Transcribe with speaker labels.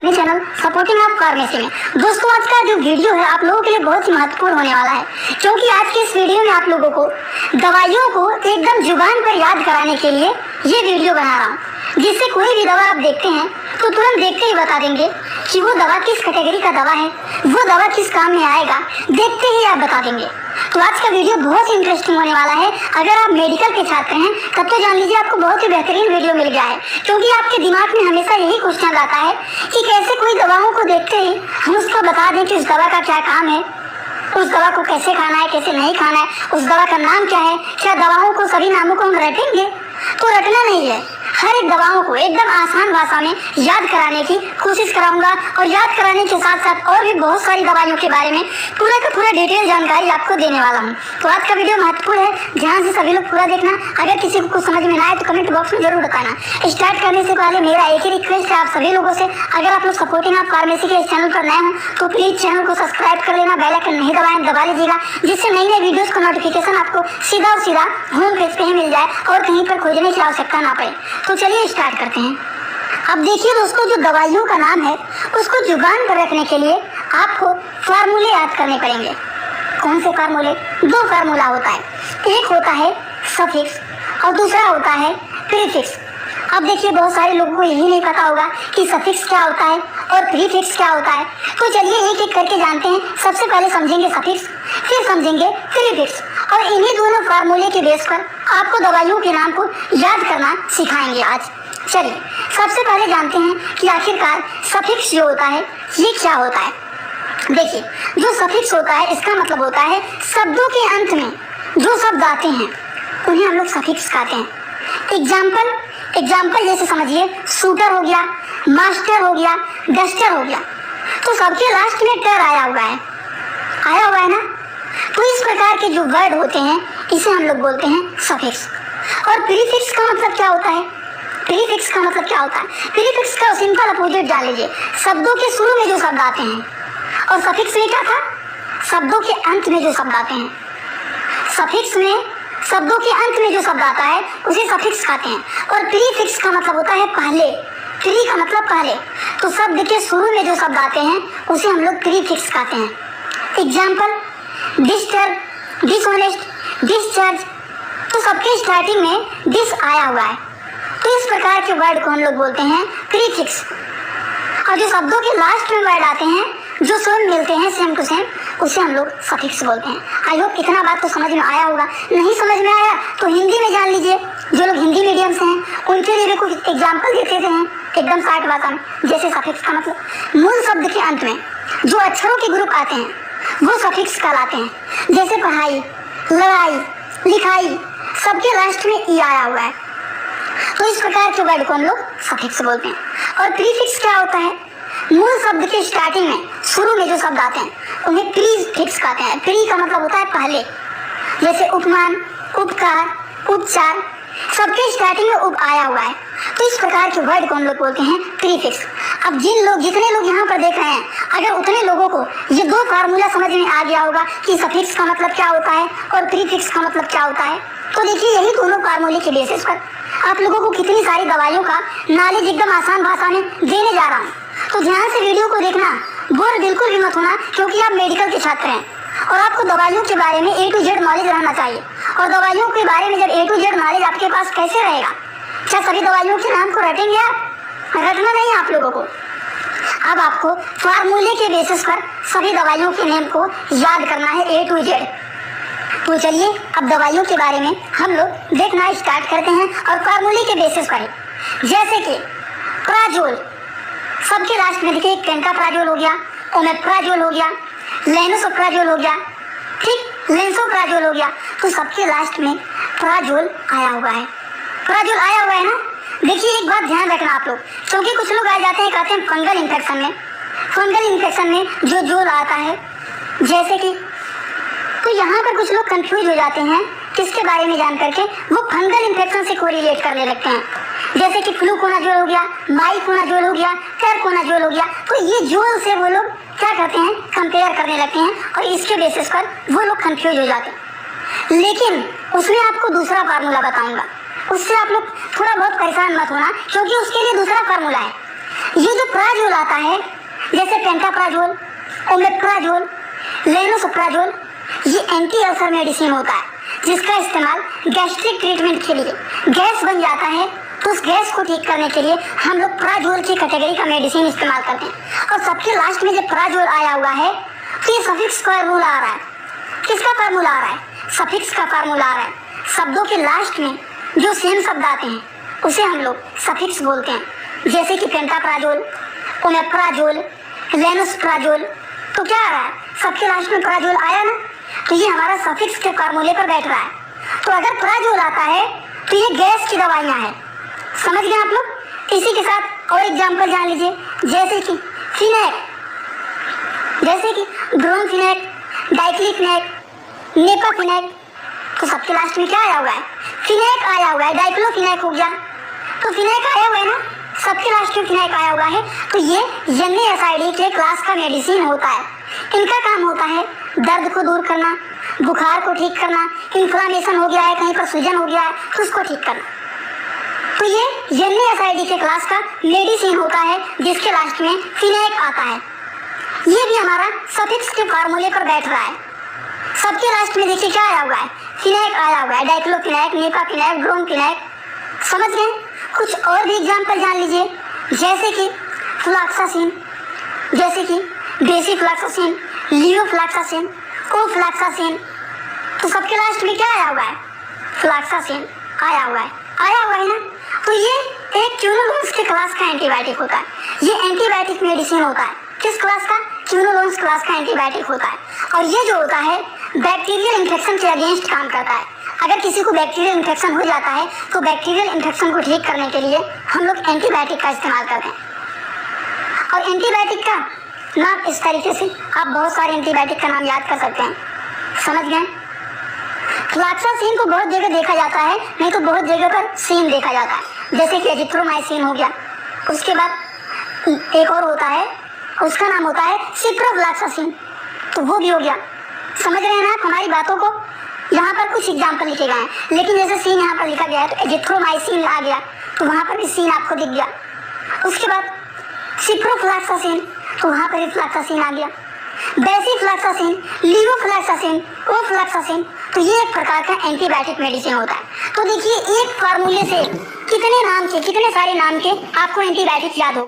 Speaker 1: मेरे channel supporting of pharmacy में। दोस्तों, आज का जो वीडियो है आप लोगों के लिए बहुत ही महत्वपूर्ण होने वाला है, क्योंकि आज के इस वीडियो में आप लोगों को दवाइयों को एकदम जुबान पर याद कराने के लिए ये वीडियो बना रहा हूँ, जिससे कोई भी दवा आप देखते हैं तो तुरंत देखते ही बता देंगे कि वो दवा किस कैटेगरी का दवा है, वो दवा किस काम में आएगा, देखते ही आप बता देंगे। तो आज का वीडियो बहुत ही इंटरेस्टिंग होने वाला है। अगर आप मेडिकल के छात्र हैं तब तो जान लीजिए आपको बहुत ही बेहतरीन वीडियो मिल गया है, क्योंकि आपके दिमाग में हमेशा यही क्वेश्चन आता है कि कैसे कोई दवाओं को देखते ही हम उसको बता दें कि उस दवा का क्या काम है, उस दवा को कैसे खाना है, कैसे नहीं खाना है, उस दवा का नाम क्या है। क्या दवाओं को सभी नामों को हम रटेंगे? तो रटना नहीं है, हर एक दवाओं को एकदम आसान भाषा में याद कराने की कोशिश कराऊंगा, और याद कराने के साथ साथ और भी बहुत सारी दवाइयों के बारे में पूरा का पूरा डिटेल जानकारी आपको देने वाला हूं। तो आज का वीडियो महत्वपूर्ण है, ध्यान से सभी लोग पूरा देखना। अगर किसी को कुछ समझ में ना आए तो कमेंट बॉक्स में जरूर बताना। स्टार्ट करने से पहले मेरा एक ही रिक्वेस्ट है आप सभी लोगों से, अगर आप लोग सपोर्टिंग ऑफ फार्मेसी के इस चैनल पर नए हो तो प्लीज चैनल को सब्सक्राइब कर लेना, बेल आइकन नहीं दबाएं, दबा लीजिएगा, जिससे नई नई वीडियोस का नोटिफिकेशन आपको सीधा होम पेज पे ही मिल जाए और कहीं पर खोजने की आवश्यकता ना पड़े। तो चलिए स्टार्ट करते हैं। अब देखिए दोस्तों, जो दवाइयों का नाम है उसको जुबान पर रखने के लिए आपको फार्मूले याद करने पड़ेंगे। कौन से फार्मूले? दो फार्मूला होता है, एक होता है सफिक्स और दूसरा होता है प्रीफिक्स। अब देखिए बहुत सारे लोगों को यही नहीं पता होगा कि सफिक्स क्या होता है और प्रीफिक्स क्या होता है। तो चलिए एक एक करके जानते हैं। सबसे पहले समझेंगे सफिक्स, फिर समझेंगे प्रीफिक्स, और इन्हीं दोनों फार्मूले के बेस पर आपको दवाइयों के नाम को याद करना सिखाएंगे आज। चलिए सबसे पहले जानते हैं कि आखिरकार सफिक्स जो होता है ये क्या होता है। देखिए, जो सफिक्स होता है इसका मतलब होता है शब्दों के अंत में जो शब्द आते हैं उन्हें हम लोग सफिक्स कहते हैं। एग्जाम्पल जैसे समझिए, शूटर हो गया, मास्टर हो गया, डस्टर हो गया, तो सबके लास्ट में टर आया हुआ है ना। तो इस प्रकार के जो वर्ड होते हैं इसे हम लोग बोलते हैं सफिक्स। और प्रीफिक्स का मतलब क्या होता है? प्रीफिक्स का सिंपल अपोजिट डाल लीजिए, शब्दों के शुरू में जो शब्द आते हैं। और सफिक्स में क्या था? शब्दों के अंत में जो शब्द आते हैं। सफिक्स में शब्दों के अंत में जो शब्द आता है उसे सफिक्स कहते हैं। और प्रीफिक्स का मतलब होता है पहले, प्री का मतलब पहले, तो शब्द के शुरू में जो शब्द आते हैं उसे हम लोग प्रीफिक्स कहते हैं। एग्जाम्पल, डिस्टर्ब, डिसऑनेस्ट, डिस्चार्ज, तो सबके स्टार्टिंग में डिस आया हुआ है, तो इस प्रकार के वर्ड को हम लोग बोलते हैं प्रीफिक्स। और जो शब्दों के लास्ट में वर्ड आते हैं जो सेम मिलते हैं, सेम टू सेम, उसे हम लोग सफिक्स बोलते हैं। आई होप इतना बात तो समझ में आया होगा। नहीं समझ में आया तो हिंदी में जान लीजिए, जो लोग हिंदी मीडियम से हैं उनके लिए भी कुछ एग्जाम्पल देते हैं एकदम शार्ट भाषा में। जैसे सफिक्स का मतलब मूल शब्द के अंत में जो अक्षरों के ग्रुप आते हैं वो सफिक्स कहलाते हैं। जैसे पढ़ाई, लड़ाई, लिखाई, सबके लास्ट में ई आया हुआ है, तो इस प्रकार के वर्ड को हम लोग सफिक्स बोलते हैं। और प्रीफिक्स क्या होता है? मूल शब्द के स्टार्टिंग में, शुरू में जो शब्द आते हैं उन्हें प्रीफिक्स कहते हैं। प्री का मतलब होता है पहले, जैसे उपमान, उपकार, उपचार, सबके स्टार्टिंग में उप आया हुआ है, तो इस प्रकार के वर्ड को हम लोग बोलते हैं प्रीफिक्स। अब जितने लोग यहाँ पर देख रहे हैं, अगर उतने लोगों को ये दो फार्मूला समझ में आ गया होगा कि सफिक्स का मतलब क्या होता है और प्रीफिक्स का मतलब क्या होता है, तो देखिए यही दोनों फार्मूले के बेसिस पर आप लोगों को कितनी सारी दवाइयों का नॉलेज एकदम आसान भाषा में देने जा रहा हूँ। तो ध्यान से वीडियो को देखना, बोर बिल्कुल भी मत होना, क्योंकि आप मेडिकल के छात्र हैं और आपको दवाइयों के बारे में A to Z नॉलेज रहना चाहिए। और दवाइयों के बारे में जब A to Z नॉलेज आपके पास कैसे रहेगा? क्या सभी दवाइयों के नाम को रटेंगे आप? रटना नहीं आप लोगों को। अब आपको फार्मूले के बेसिस पर सभी दवाइयों के नेम को याद करना है A to Z। तो चलिए अब दवाइयों के बारे में हम लोग देखना स्टार्ट करते हैं, और फार्मूले के बेसिस पर। जैसे कि प्राजोल, सबके लास्ट में देखिए पेंटाप्राजोल हो गया, ओमेप्राजोल हो गया, लेनोसोप्राजोल हो गया, ठीक, लेंसोप्राजोल हो गया, तो सबके लास्ट में प्राजोल आया हुआ है। प्राजोल आया हुआ है ना। देखिए एक बात ध्यान रखना आप लोग, क्योंकि कुछ लोग आ जाते हैं कहते हैं फंगल इन्फेक्शन में जो जोल आता है, जैसे कि, तो यहाँ पर कुछ लोग कंफ्यूज हो जाते हैं किसके बारे में जान करके, वो फंगल इन्फेक्शन से कोरिलेट करने लगते हैं। जैसे कि फ्लूकोनाजोल हो गया, माइकोनाजोल हो गया, टेरकोनाजोल हो गया, तो ये जोल से वो लोग क्या करते हैं, कंपेयर करने लगते हैं, और इसके बेसिस पर वो लोग कंफ्यूज हो जाते हैं। लेकिन उसमें आपको दूसरा फार्मूला बताऊंगा, उससे आप लोग थोड़ा बहुत परेशान मत होना, क्योंकि उसके लिए दूसरा फार्मूला है। ये जो प्राजोल आता है, जैसे पेंटाप्राजोल, ओमेप्राजोल, लेनोसोप्राजोल, ये एंटी अल्सर मेडिसिन होता है जिसका इस्तेमाल गैस्ट्रिक ट्रीटमेंट के लिए, गैस बन जाता है तो उस गैस को ठीक करने के लिए हम लोग प्राजोल की कैटेगरी का मेडिसिन इस्तेमाल करते हैं। और सबके लास्ट में जब प्राजोल आया हुआ है तो ये सफिक्स फार्मूला आ रहा है। किसका फार्मूला आ रहा है? सफिक्स का फार्मूला आ रहा है। शब्दों के लास्ट में जो सेम शब्द आते हैं उसे हम लोग सफिक्स बोलते हैं, जैसे कि पेंटाप्राजोल, ओमेप्राजोल, लेनोसोप्राजोल। तो क्या आ रहा है? सबके लास्ट में प्राजोल आया ना, तो ये हमारा सफिक्स के फार्मूले पर बैठ रहा है। तो अगर प्राजोल आता है तो ये गैस की दवाइयां हैं। समझ गए आप लोग? इसी के साथ और एग्जाम्पल जान लीजिए, जैसे कि फिनेक, जैसे कि ब्रोमफिनेक, डाइक्लोफिनेक, नेपाफिनेक। तो सबके लास्ट में क्या आया हुआ है? फिनेक आया हुआ है। डाइक्लोफिनेक हो गया तो फिनेक आया हुआ है ना, सबके लास्ट में फिनेक आया हुआ है। तो ये NSAID के क्लास का मेडिसिन होता है। इनका काम होता है दर्द को दूर करना, बुखार को ठीक करना, इन्फ्लामेशन हो गया है, कहीं पर सूजन हो गया है तो उसको ठीक करना। तो ये NSAID के क्लास का मेडिसिन होता है जिसके लास्ट में फिनेक आता है। ये भी हमारा सफिक्स के फार्मूले पर बैठ रहा है। सबके लास्ट में देखिए क्या आया हुआ है? फिनेक आया हुआ है। डाइक्लोफिनेक, नेपाफिनेक, ब्रोमफिनेक। समझ गए? कुछ और भी एग्जाम्पल जान लीजिए, जैसे कि फ्लॉक्सासिन, जैसे कि डेसिफ्लॉक्सासिन, लियोफ्लॉक्सासिन, ओफ्लॉक्सासिन। तो सबके लास्ट में क्या आया हुआ है? फ्लॉक्सासिन आया हुआ है। आया हुआ है ना। तो ये एक क्यूनोलोन्स के क्लास का एंटीबायोटिक होता है। ये एंटीबायोटिक मेडिसिन होता है। किस क्लास का? क्यूनोलोन्स क्लास का एंटीबायोटिक होता है। और ये जो होता है बैक्टीरियल इन्फेक्शन के अगेंस्ट काम करता है। अगर किसी को बैक्टीरियल इन्फेक्शन हो जाता है तो बैक्टीरियल इन्फेक्शन को ठीक करने के लिए हम लोग एंटीबायोटिक का इस्तेमाल करते हैं। और एंटीबायोटिक का नाम इस तरीके से आप बहुत सारे एंटीबायोटिक का नाम याद कर सकते हैं। समझ गए? फ्लॉक्सासिन को बहुत जगह देखा जाता है, नहीं तो बहुत जगह पर सीन देखा जाता है, जैसे कि एजिथ्रोमाइसिन हो गया। उसके बाद एक और होता है, उसका नाम होता है सिप्रोफ्लॉक्सासिन, तो वो भी हो गया। समझ रहे हैं ना आप हमारी बातों को? यहाँ पर कुछ एग्जाम्पल लिखे गए हैं, लेकिन जैसे सीन यहाँ पर लिखा गया है तो एजिथ्रोमाइसिन आ गया, तो वहाँ पर भी सीन आपको दिख गया। उसके बाद सिप्रोफ्लॉक्सासिन, तो वहाँ पर भी फ्लॉक्सासिन आ गया। डेसिफ्लॉक्सासिन, लिवोफ्लॉक्सासिन, ओफ्लॉक्सासिन। तो ये एक प्रकार का एंटीबायोटिक मेडिसिन होता है। तो देखिए एक फार्मूले से कितने नाम के, कितने सारे नाम के आपको एंटीबायोटिक याद हो।